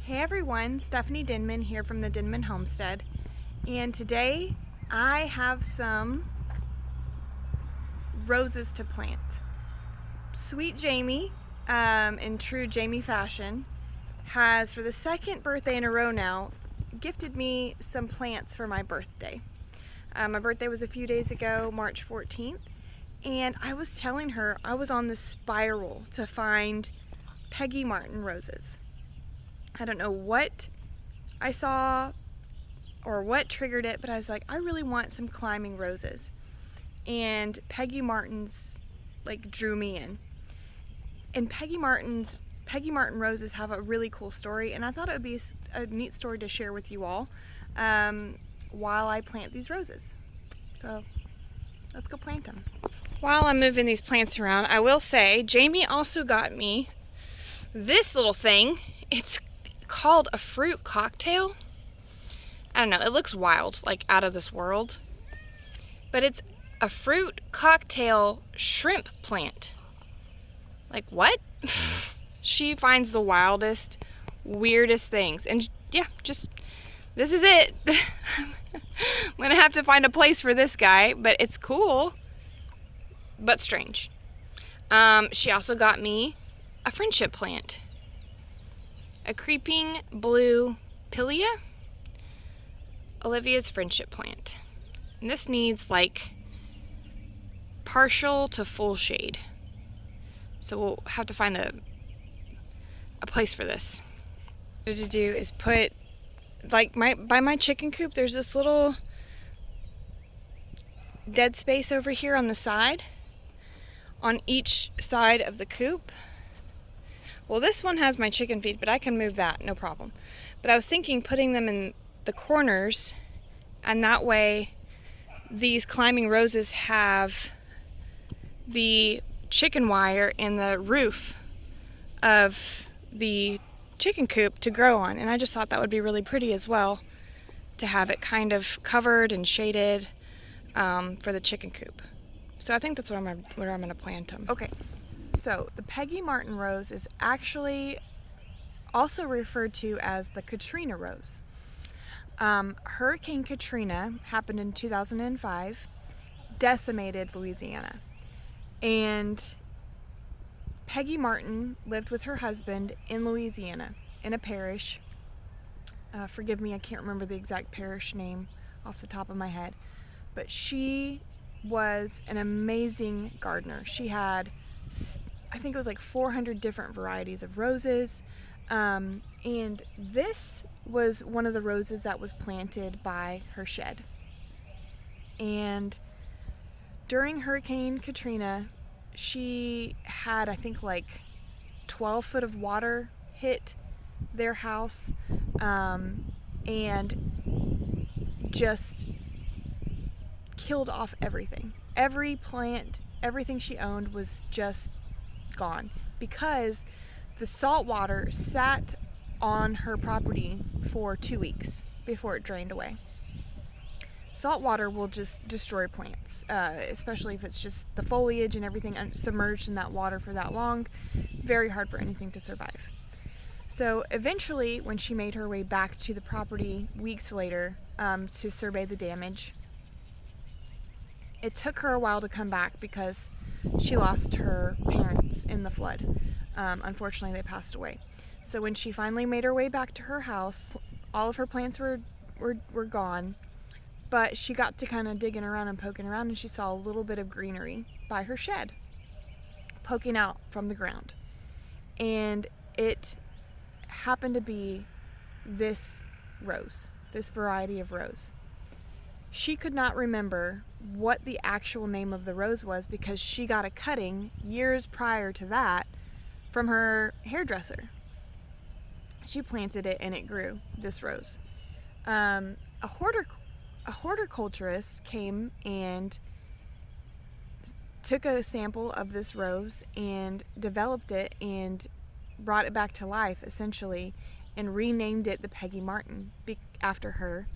Hey everyone, Stephanie Denman here from the Denman Homestead, and today I have some roses to plant. Sweet Jami, in true Jami fashion, has for the second birthday in a row now gifted me some plants for my birthday. My birthday was a few days ago, March 14th, and I was telling her I was on this spiral to find Peggy Martin roses. I don't know what I saw or what triggered it, but I was like, I really want some climbing roses. And Peggy Martin's drew me in. And Peggy Martin roses have a really cool story, and I thought it would be a neat story to share with you all while I plant these roses. So let's go plant them. While I'm moving these plants around, I will say Jami also got me this little thing. It's called a fruit cocktail. I don't know, it looks wild, like out of this world, but it's a fruit cocktail shrimp plant. Like what? She finds the wildest, weirdest things, and yeah, just this is it. I'm gonna have to find a place for this guy, but it's cool but strange. She also got me a friendship plant, a creeping blue pilea, Olivia's friendship plant. And this needs like partial to full shade. So we'll have to find a place for this. What to do is put, like by my chicken coop, there's this little dead space over here on the side, on each side of the coop. Well, this one has my chicken feed, but I can move that, no problem. But I was thinking putting them in the corners, and that way these climbing roses have the chicken wire in the roof of the chicken coop to grow on. And I just thought that would be really pretty as well, to have it kind of covered and shaded for the chicken coop. So I think that's where I'm going to plant them. Okay. So the Peggy Martin rose is actually also referred to as the Katrina rose. Hurricane Katrina happened in 2005, decimated Louisiana, and Peggy Martin lived with her husband in Louisiana in a parish. Forgive me, I can't remember the exact parish name off the top of my head, but she was an amazing gardener. She had, I think it was like 400 different varieties of roses, and this was one of the roses that was planted by her shed. And during Hurricane Katrina, she had, I think, like 12 foot of water hit their house, and just killed off everything. Every plant, everything she owned was just gone, because the salt water sat on her property for 2 weeks before it drained away. Salt water will just destroy plants, especially if it's just the foliage and everything submerged in that water for that long. Very hard for anything to survive. So eventually, when she made her way back to the property weeks later to survey the damage, it took her a while to come back because she lost her parents in the flood. Unfortunately, they passed away. So when she finally made her way back to her house, all of her plants were gone, but she got to kind of digging around and poking around, and she saw a little bit of greenery by her shed poking out from the ground. And it happened to be this rose, this variety of rose. She could not remember what the actual name of the rose was, because she got a cutting years prior to that from her hairdresser. She planted it and it grew, this rose. A horticulturist came and took a sample of this rose and developed it and brought it back to life, essentially, and renamed it the Peggy Martin after her.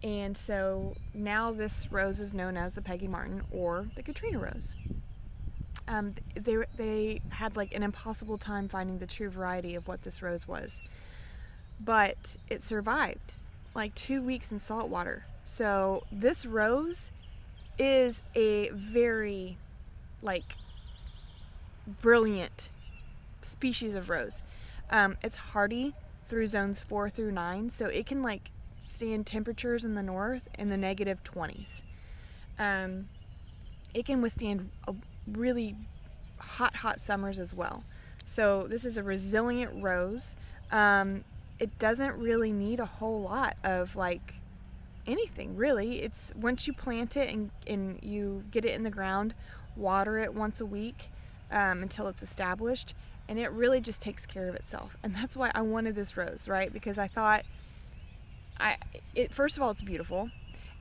And so now this rose is known as the Peggy Martin or the Katrina rose. They had like an impossible time finding the true variety of what this rose was, but it survived like 2 weeks in salt water. So this rose is a very like brilliant species of rose. It's hardy through zones 4 through 9, so it can like stand temperatures in the north in the -20s. It can withstand a really hot summers as well. So this is a resilient rose. It doesn't really need a whole lot of like anything really. It's once you plant it and you get it in the ground, water it once a week until it's established, and it really just takes care of itself. And that's why I wanted this rose, right? Because I thought first of all, it's beautiful.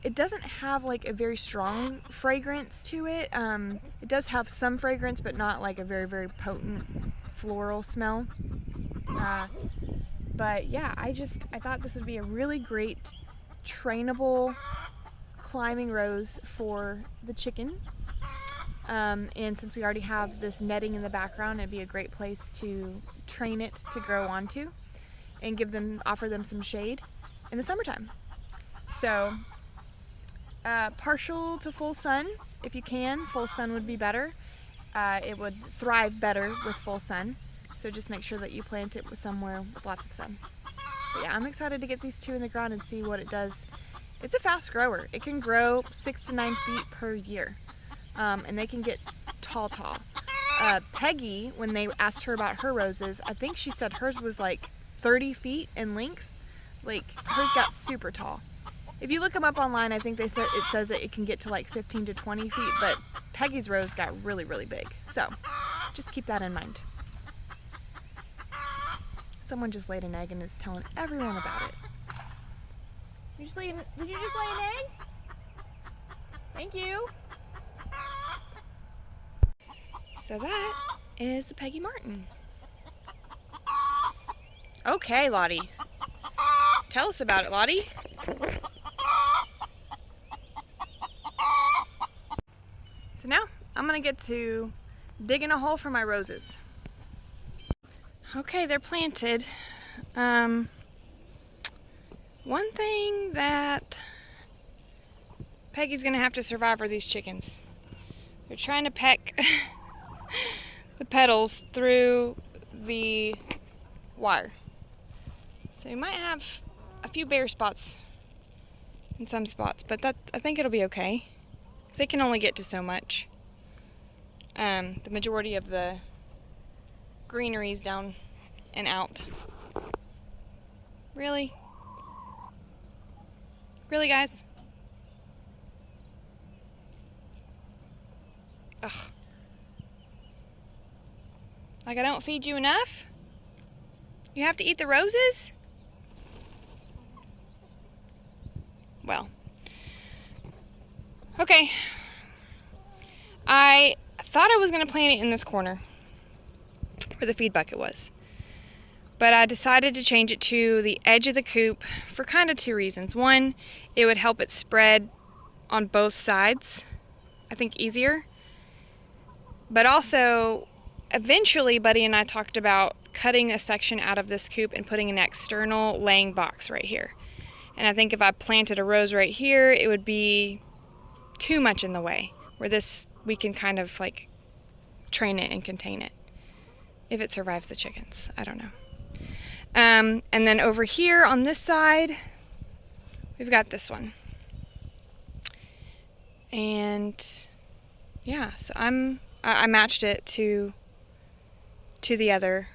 It doesn't have like a very strong fragrance to it. It does have some fragrance, but not like a very, very potent floral smell. But yeah, I thought this would be a really great trainable climbing rose for the chickens. And since we already have this netting in the background, it'd be a great place to train it to grow onto and offer them some shade in the summertime. So partial to full sun if you can. Full sun would be better. It would thrive better with full sun. So just make sure that you plant it somewhere with lots of sun. But yeah, I'm excited to get these two in the ground and see what it does. It's a fast grower. It can grow 6 to 9 feet per year. And they can get tall. Peggy, when they asked her about her roses, I think she said hers was like 30 feet in length. Like hers got super tall. If you look them up online, I think it says that it can get to like 15 to 20 feet, but Peggy's rose got really, really big. So just keep that in mind. Someone just laid an egg and is telling everyone about it. Did you just lay an egg? Thank you. So that is the Peggy Martin. Okay, Lottie. Tell us about it, Lottie. So now I'm gonna get to digging a hole for my roses. Okay, they're planted. One thing that Peggy's gonna have to survive are these chickens. They're trying to peck the petals through the wire. So you might have a few bare spots in some spots, but I think it'll be okay. 'Cause they can only get to so much. The majority of the greenery's down and out. Really? Really, guys? Ugh. Like I don't feed you enough? You have to eat the roses? Well. Okay. I thought I was going to plant it in this corner where the feed bucket was. But I decided to change it to the edge of the coop for kind of 2 reasons. One, it would help it spread on both sides, I think easier. But also, eventually Buddy and I talked about cutting a section out of this coop and putting an external laying box right here. And I think if I planted a rose right here, it would be too much in the way. Where this, we can kind of like train it and contain it. If it survives the chickens, I don't know. And then over here on this side, we've got this one. And yeah, so I matched it to the other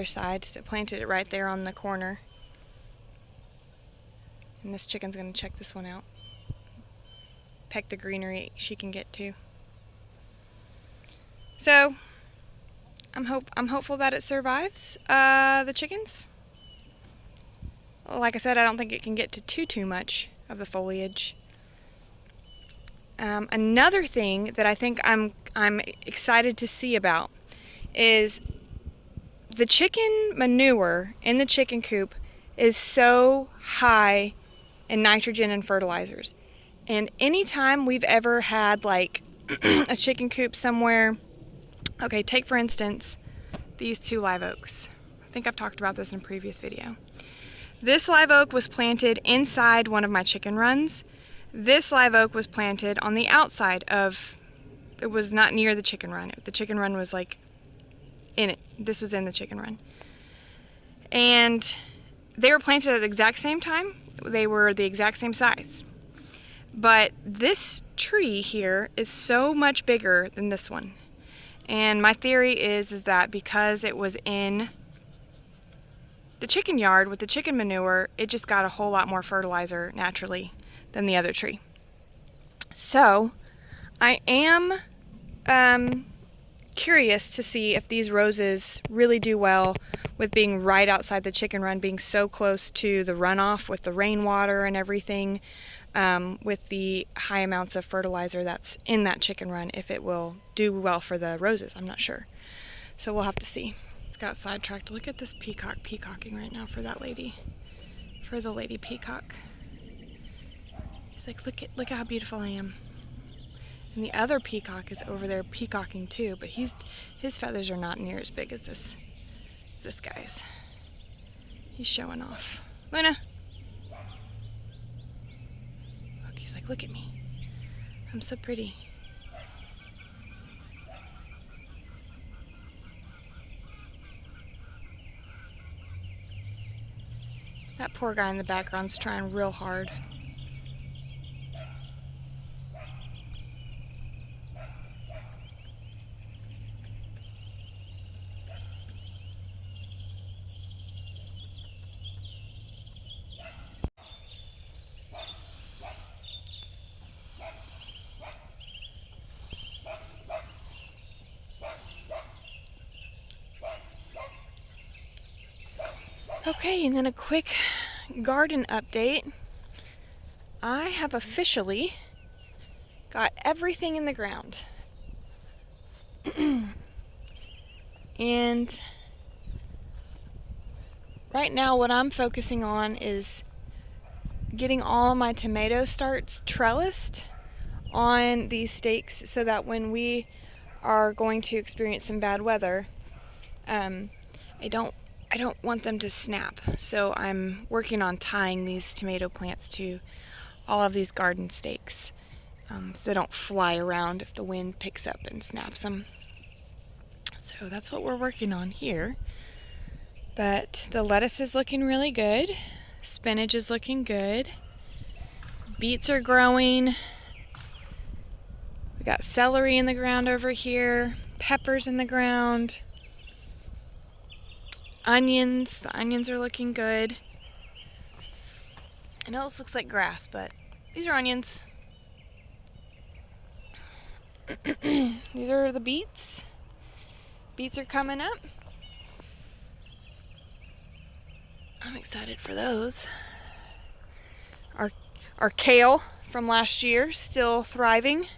side. So planted it right there on the corner. And this chicken's gonna check this one out. Peck the greenery she can get to. So I'm hopeful that it survives the chickens. Like I said, I don't think it can get to too much of the foliage. Another thing that I think I'm excited to see about is the chicken manure in the chicken coop is so high in nitrogen and fertilizers. And anytime we've ever had like a chicken coop somewhere Okay, take for instance these 2 live oaks. I think I've talked about this in a previous video. This live oak was planted inside one of my chicken runs. This live oak was planted on the outside of, it was not near the chicken run. The chicken run was like in it. This was in the chicken run. And they were planted at the exact same time. They were the exact same size. But this tree here is so much bigger than this one. And my theory is that because it was in the chicken yard with the chicken manure, it just got a whole lot more fertilizer naturally than the other tree. So I am curious to see if these roses really do well with being right outside the chicken run, being so close to the runoff with the rainwater and everything, with the high amounts of fertilizer that's in that chicken run, if it will do well for the roses. I'm not sure. So we'll have to see. It's got sidetracked. Look at this peacock peacocking right now for that lady. For the lady peacock. He's like, look at how beautiful I am. And the other peacock is over there peacocking too, but his feathers are not near as big as this guy's. He's showing off. Luna! Look, he's like, look at me. I'm so pretty. That poor guy in the background's trying real hard. Okay, and then a quick garden update. I have officially got everything in the ground. And right now what I'm focusing on is getting all my tomato starts trellised on these stakes so that when we are going to experience some bad weather, I don't want them to snap. So I'm working on tying these tomato plants to all of these garden stakes, so they don't fly around if the wind picks up and snaps them. So that's what we're working on here. But the lettuce is looking really good. Spinach is looking good. Beets are growing. We got celery in the ground over here. Peppers in the ground. Onions. The onions are looking good. I know this looks like grass, but these are onions. These are the beets. Beets are coming up. I'm excited for those. Our kale from last year still thriving,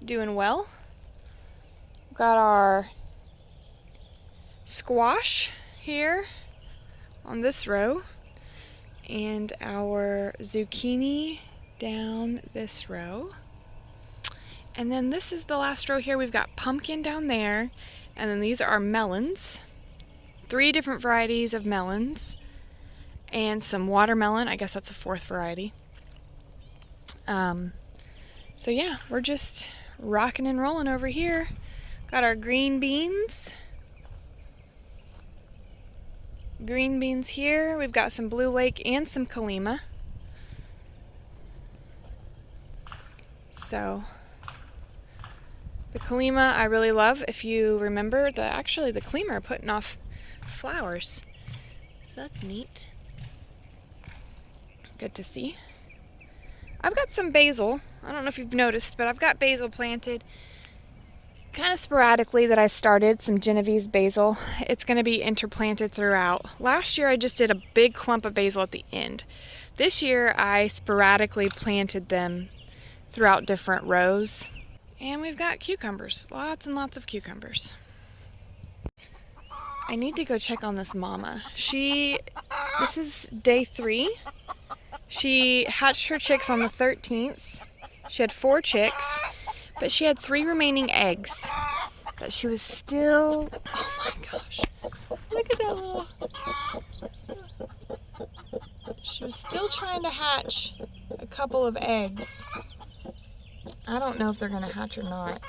doing well. We've got our squash here on this row and our zucchini down this row. And then this is the last row here. We've got pumpkin down there, and then these are our melons. 3 different varieties of melons and some watermelon. I guess that's a 4th variety. So yeah, we're just rocking and rolling over here. Got our green beans. Green beans here. We've got some Blue Lake and some Kalima. So the Kalima I really love. If you remember, the Kalima are putting off flowers. So that's neat. Good to see. I've got some basil. I don't know if you've noticed, but I've got basil planted kind of sporadically that I started, some Genovese basil. It's going to be interplanted throughout. Last year I just did a big clump of basil at the end. This year I sporadically planted them throughout different rows. And we've got cucumbers, lots and lots of cucumbers. I need to go check on this mama. This is day 3. She hatched her chicks on the 13th. She had 4 chicks, but she had 3 remaining eggs. that she was still, oh my gosh, look at that little, she was still trying to hatch a couple of eggs. I don't know if they're gonna hatch or not.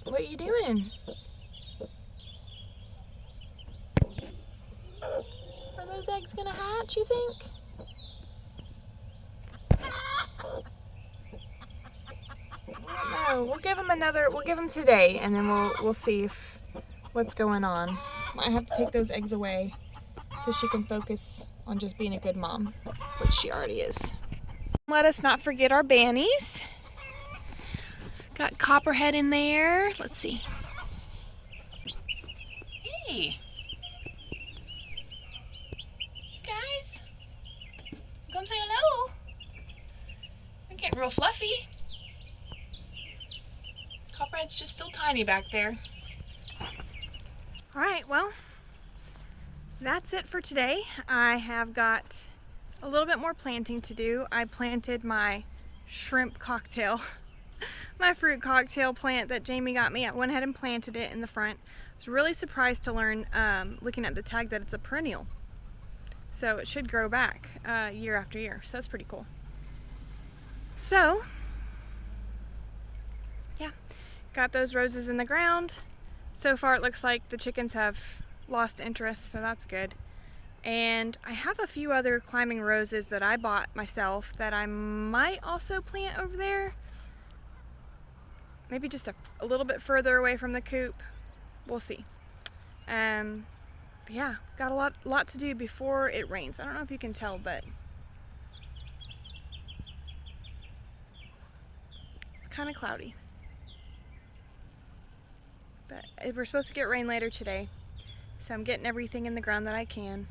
What are you doing? Are those eggs gonna hatch, you think? No, we'll give them today, and then we'll see if what's going on. Might have to take those eggs away so she can focus on just being a good mom, which she already is. Let us not forget our bannies. Got Copperhead in there. Let's see. Hey. Guys. Come say hello. You're getting real fluffy. Copperhead's just still tiny back there. Alright, well, that's it for today. I have got a little bit more planting to do. I planted my shrimp cocktail, my fruit cocktail plant that Jamie got me. I went ahead and planted it in the front. I was really surprised to learn, looking at the tag, that it's a perennial. So it should grow back year after year. So that's pretty cool. So, yeah, got those roses in the ground. So far it looks like the chickens have lost interest, so that's good. And I have a few other climbing roses that I bought myself that I might also plant over there. Maybe just a little bit further away from the coop. We'll see. But yeah, got a lot to do before it rains. I don't know if you can tell, but it's kind of cloudy. But we're supposed to get rain later today, so I'm getting everything in the ground that I can.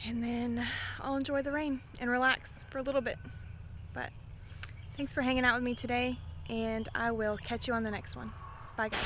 And then I'll enjoy the rain and relax for a little bit. But thanks for hanging out with me today, and I will catch you on the next one. Bye, guys.